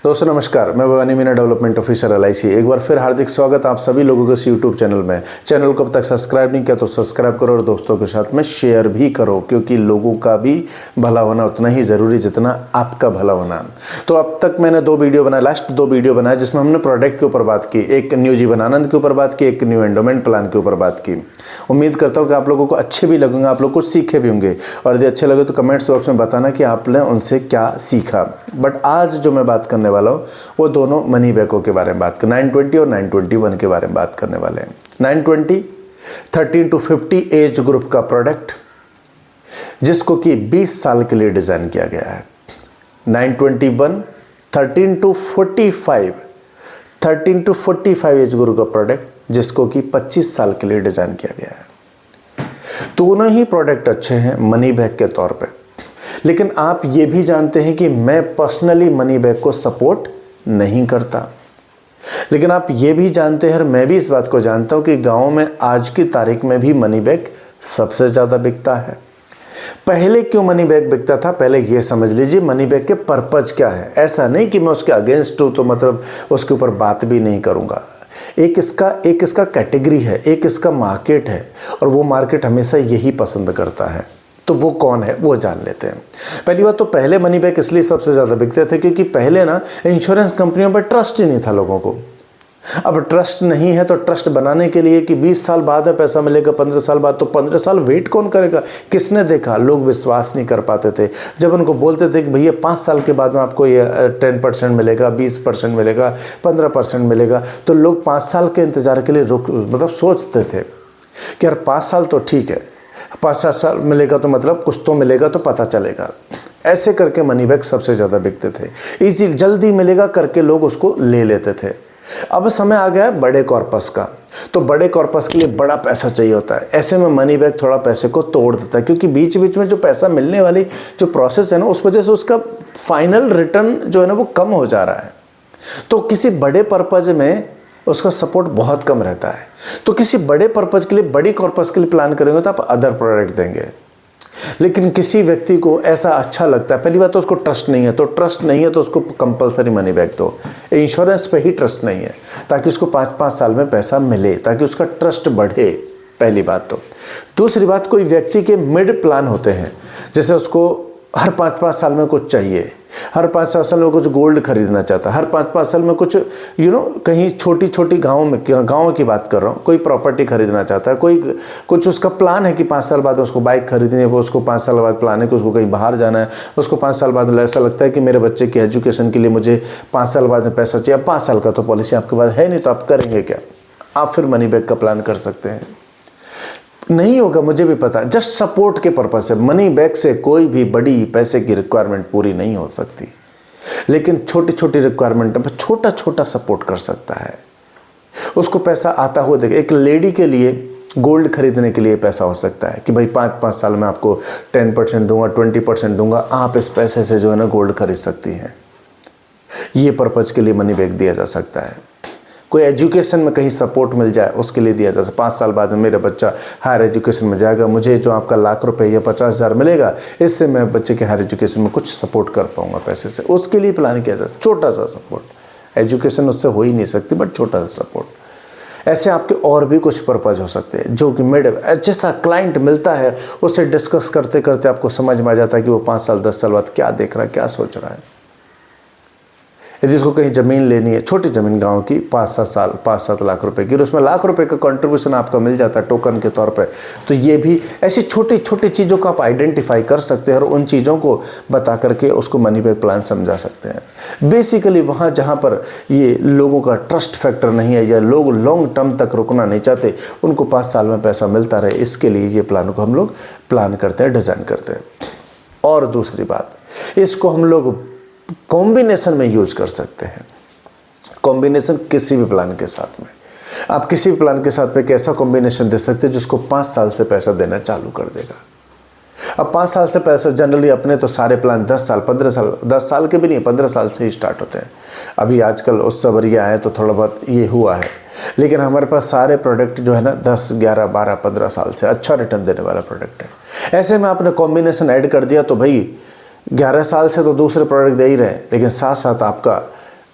दोस्तों नमस्कार, मैं Bhavani Meena development officer LIC। एक बार फिर हार्दिक स्वागत आप सभी लोगों के इस यूट्यूब चैनल में। चैनल को अब तक सब्सक्राइब नहीं किया तो सब्सक्राइब करो और दोस्तों के साथ में शेयर भी करो, क्योंकि लोगों का भी भला होना उतना ही ज़रूरी जितना आपका भला होना। तो अब तक मैंने लास्ट दो वीडियो बनाए जिसमें हमने प्रोडक्ट के ऊपर बात की, एक न्यू जीवन आनंद के ऊपर बात की, एक न्यू एंडोमेंट प्लान के ऊपर बात की। उम्मीद करता हूँ कि आप लोगों को अच्छे भी लगेंगे, आप लोग कुछ सीखे भी होंगे, और यदि अच्छे लगे तो कमेंट्स बॉक्स में बताना कि आपने उनसे क्या सीखा। बट आज जो मैं बात करने वाला हूँ वो दोनों मनी बैकों के बारे में बात कर 920 और 921 के बारे में बात करने वाले हैं। 920 13 to 50 एज ग्रुप का प्रोडक्ट जिसको कि 20 साल के लिए डिज़ाइन किया गया है। 921 13 to 45 एज ग्रुप का प्रोडक्ट जिसको कि 25 साल के लिए डिज़ाइन किया गया है। दोनों ही प्रोडक्ट अच्छे हैं मनी बैक के तौर पे, लेकिन आप ये भी जानते हैं कि मैं पर्सनली मनी बैक को सपोर्ट नहीं करता। लेकिन आप ये भी जानते हैं और मैं भी इस बात को जानता हूं कि गांव में आज की तारीख में भी मनी बैक सबसे ज़्यादा बिकता है। पहले क्यों मनी बैक बिकता था, पहले ये समझ लीजिए मनी बैक के पर्पज़ क्या है। ऐसा नहीं कि मैं उसके अगेंस्ट हूँ तो मतलब उसके ऊपर बात भी नहीं करूँगा। एक इसका कैटेगरी है, एक इसका मार्केट है, और वो मार्केट हमेशा यही पसंद करता है। तो वो कौन है वो जान लेते हैं। पहली बात तो पहले मनी बैक इसलिए सबसे ज़्यादा बिकते थे क्योंकि पहले ना इंश्योरेंस कंपनियों पर ट्रस्ट ही नहीं था लोगों को। अब ट्रस्ट नहीं है तो ट्रस्ट बनाने के लिए कि 20 साल बाद में पैसा मिलेगा, 15 साल बाद, तो 15 साल वेट कौन करेगा, किसने देखा। लोग विश्वास नहीं कर पाते थे। जब उनको बोलते थे कि भैया 5 साल के बाद में आपको ये 10% मिलेगा, 20% मिलेगा, 15% मिलेगा, तो लोग 5 साल के इंतज़ार के लिए सोचते थे कि यार 5 साल तो ठीक है, 5-7 साल मिलेगा तो मतलब कुछ तो मिलेगा तो पता चलेगा। ऐसे करके मनी बैक सबसे ज़्यादा बिकते थे। इजी जल्दी मिलेगा करके लोग उसको ले लेते थे। अब समय आ गया है बड़े कॉर्पस का, तो बड़े कॉर्पस के लिए बड़ा पैसा चाहिए होता है। ऐसे में मनी बैक थोड़ा पैसे को तोड़ देता है, क्योंकि बीच बीच में जो पैसा मिलने वाली जो प्रोसेस है ना, उस वजह से उसका फाइनल रिटर्न जो है ना वो कम हो जा रहा है। तो किसी बड़े पर्पज़ में उसका सपोर्ट बहुत कम रहता है। तो किसी बड़े पर्पज़ के लिए, बड़ी कॉर्पस के लिए प्लान करेंगे तो आप अदर प्रोडक्ट देंगे। लेकिन किसी व्यक्ति को ऐसा अच्छा लगता है, पहली बात तो उसको ट्रस्ट नहीं है, तो उसको कंपलसरी मनी बैक दो। इंश्योरेंस पे ही ट्रस्ट नहीं है ताकि उसको 5-5 साल में पैसा मिले, ताकि उसका ट्रस्ट बढ़े। पहली बात तो। दूसरी बात, कोई व्यक्ति के मिड प्लान होते हैं, जैसे उसको हर 5-5 साल में कुछ चाहिए, हर 5-7 साल में कुछ गोल्ड खरीदना चाहता है, हर 5-5 साल में कुछ कहीं छोटी छोटी गाँव की बात कर रहा हूँ, कोई प्रॉपर्टी खरीदना चाहता है, कोई कुछ उसका प्लान है कि 5 साल बाद उसको बाइक खरीदनी है, वो उसको 5 साल बाद प्लान है कि उसको कहीं बाहर जाना है, उसको 5 साल बाद ऐसा लगता है कि मेरे बच्चे की एजुकेशन के लिए मुझे 5 साल बाद में पैसा चाहिए। 5 साल का तो पॉलिसी आपके पास है नहीं, तो आप करेंगे क्या? आप फिर मनी बैक का प्लान कर सकते हैं। नहीं होगा, मुझे भी पता, जस्ट सपोर्ट के पर्पज से। मनी बैक से कोई भी बड़ी पैसे की रिक्वायरमेंट पूरी नहीं हो सकती, लेकिन छोटी छोटी रिक्वायरमेंट पर छोटा छोटा सपोर्ट कर सकता है। उसको पैसा आता हुआ देखे। एक लेडी के लिए गोल्ड खरीदने के लिए पैसा हो सकता है कि भाई 5-5 साल में आपको 10% दूंगा, 20% दूंगा, आप इस पैसे से जो है ना गोल्ड खरीद सकती हैं। ये पर्पज के लिए मनी बैक दिया जा सकता है। कोई एजुकेशन में कहीं सपोर्ट मिल जाए उसके लिए दिया जा सकता है। 5 साल बाद में मेरा बच्चा हायर एजुकेशन में जाएगा, मुझे जो आपका ₹1,00,000 या 50,000 मिलेगा, इससे मैं बच्चे के हायर एजुकेशन में कुछ सपोर्ट कर पाऊंगा पैसे से। उसके लिए प्लान किया जाए, छोटा सा सपोर्ट। एजुकेशन उससे हो ही नहीं सकती, बट छोटा सा सपोर्ट। ऐसे आपके और भी कुछ पर्पज़ हो सकते हैं जो कि मिड जैसा क्लाइंट मिलता है उससे डिस्कस करते करते आपको समझ में आ जाता है कि वो 5 साल 10 साल बाद क्या देख रहा है, क्या सोच रहा है। यदि उसको कहीं ज़मीन लेनी है, छोटी ज़मीन गांव की, 5-7 लाख रुपए की, और उसमें ₹1,00,000 का कंट्रीब्यूशन आपका मिल जाता है टोकन के तौर पे, तो ये भी ऐसी छोटी छोटी चीज़ों को आप आइडेंटिफाई कर सकते हैं और उन चीज़ों को बता करके उसको मनी बैक प्लान समझा सकते हैं। बेसिकली वहाँ जहाँ पर ये लोगों का ट्रस्ट फैक्टर नहीं है या लोग लॉन्ग टर्म तक रुकना नहीं चाहते, उनको 5 साल में पैसा मिलता रहे, इसके लिए ये प्लान को हम लोग प्लान करते हैं, डिज़ाइन करते हैं। और दूसरी बात, इसको हम लोग कॉम्बिनेशन में यूज कर सकते हैं। कॉम्बिनेशन किसी भी प्लान के साथ में, आप किसी भी प्लान के साथ में एक ऐसा कॉम्बिनेशन दे सकते हैं जिसको 5 साल से पैसा देना चालू कर देगा। अब 5 साल से पैसा जनरली अपने तो सारे प्लान 10 साल 15 साल 10 साल के भी नहीं, 15 साल से ही स्टार्ट होते हैं। अभी आजकल उस सवरिया है तो थोड़ा बहुत ये हुआ है, लेकिन हमारे पास सारे प्रोडक्ट जो है ना 10, 11, 12, 15 साल से अच्छा रिटर्न देने वाला प्रोडक्ट है। ऐसे में आपने कॉम्बिनेशन ऐड कर दिया तो भाई 11 साल से तो दूसरे प्रोडक्ट दे ही रहे हैं, लेकिन साथ साथ आपका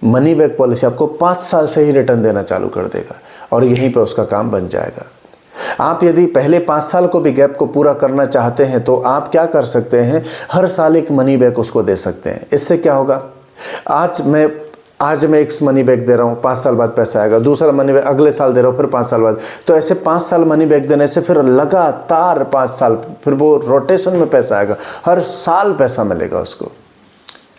मनी बैक पॉलिसी आपको 5 साल से ही रिटर्न देना चालू कर देगा और यहीं पे उसका काम बन जाएगा। आप यदि पहले 5 साल को भी गैप को पूरा करना चाहते हैं तो आप क्या कर सकते हैं, हर साल एक मनी बैक उसको दे सकते हैं। इससे क्या होगा, आज मैं एक मनी बैक दे रहा हूँ, 5 साल बाद पैसा आएगा, दूसरा मनी बैक अगले साल दे रहा हूँ, फिर 5 साल बाद, तो ऐसे 5 साल मनी बैक देने से फिर लगातार 5 साल फिर वो रोटेशन में पैसा आएगा, हर साल पैसा मिलेगा उसको।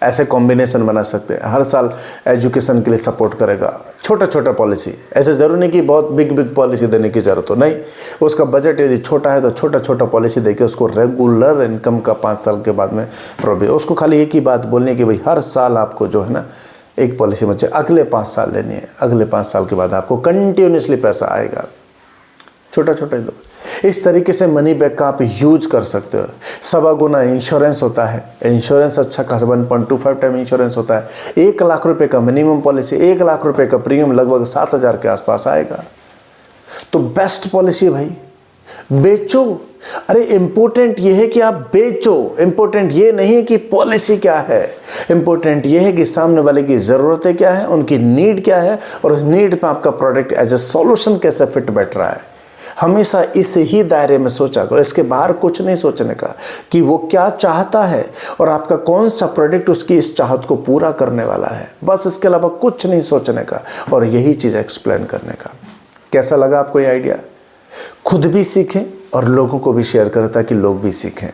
ऐसे कॉम्बिनेशन बना सकते हैं, हर साल एजुकेशन के लिए सपोर्ट करेगा, छोटा छोटा पॉलिसी। ऐसे ज़रूरी नहीं कि बहुत बिग पॉलिसी देने की ज़रूरत हो, नहीं, उसका बजट यदि छोटा है तो छोटा छोटा पॉलिसी देके उसको रेगुलर इनकम का 5 साल के बाद में प्रॉब्लम, उसको खाली एक ही बात बोलनी है कि भाई हर साल आपको जो है ना एक पॉलिसी में अगले 5 साल लेनी है, अगले 5 साल के बाद आपको कंटिन्यूसली पैसा आएगा, छोटा छोटा ही दो। इस तरीके से मनी बैक का आप यूज कर सकते हो। 1.25 गुना इंश्योरेंस होता है, इंश्योरेंस अच्छा खासा 1.25 टाइम इंश्योरेंस होता है। 1 लाख रुपए का मिनिमम पॉलिसी, 1 लाख रुपए का प्रीमियम लगभग 7,000 के आसपास आएगा। तो बेस्ट पॉलिसी भाई, बेचो। अरे इंपॉर्टेंट ये है कि आप बेचो, इंपॉर्टेंट ये नहीं है कि पॉलिसी क्या है, इंपॉर्टेंट ये है कि सामने वाले की ज़रूरतें क्या है, उनकी नीड क्या है और उस नीड पर आपका प्रोडक्ट एज ए सॉल्यूशन कैसे फिट बैठ रहा है। हमेशा इस ही दायरे में सोचा करो, इसके बाहर कुछ नहीं सोचने का कि वो क्या चाहता है और आपका कौन सा प्रोडक्ट उसकी इस चाहत को पूरा करने वाला है, बस इसके अलावा कुछ नहीं सोचने का और यही चीज़ एक्सप्लेन करने का। कैसा लगा आपको ये आइडिया? खुद भी सीखें और लोगों को भी शेयर करें ताकि लोग भी सीखें।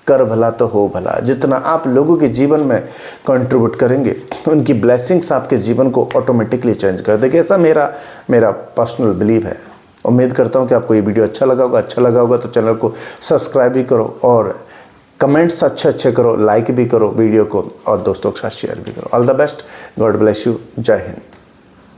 कर भला तो हो भला। जितना आप लोगों के जीवन में कंट्रीब्यूट करेंगे उनकी ब्लेसिंग्स आपके जीवन को ऑटोमेटिकली चेंज कर देगी, ऐसा मेरा पर्सनल बिलीव है। उम्मीद करता हूँ कि आपको ये वीडियो अच्छा लगा होगा तो चैनल को सब्सक्राइब भी करो और कमेंट्स अच्छे करो, लाइक भी करो वीडियो को और दोस्तों के साथ शेयर भी करो। All the best, God bless you, जय हिंद।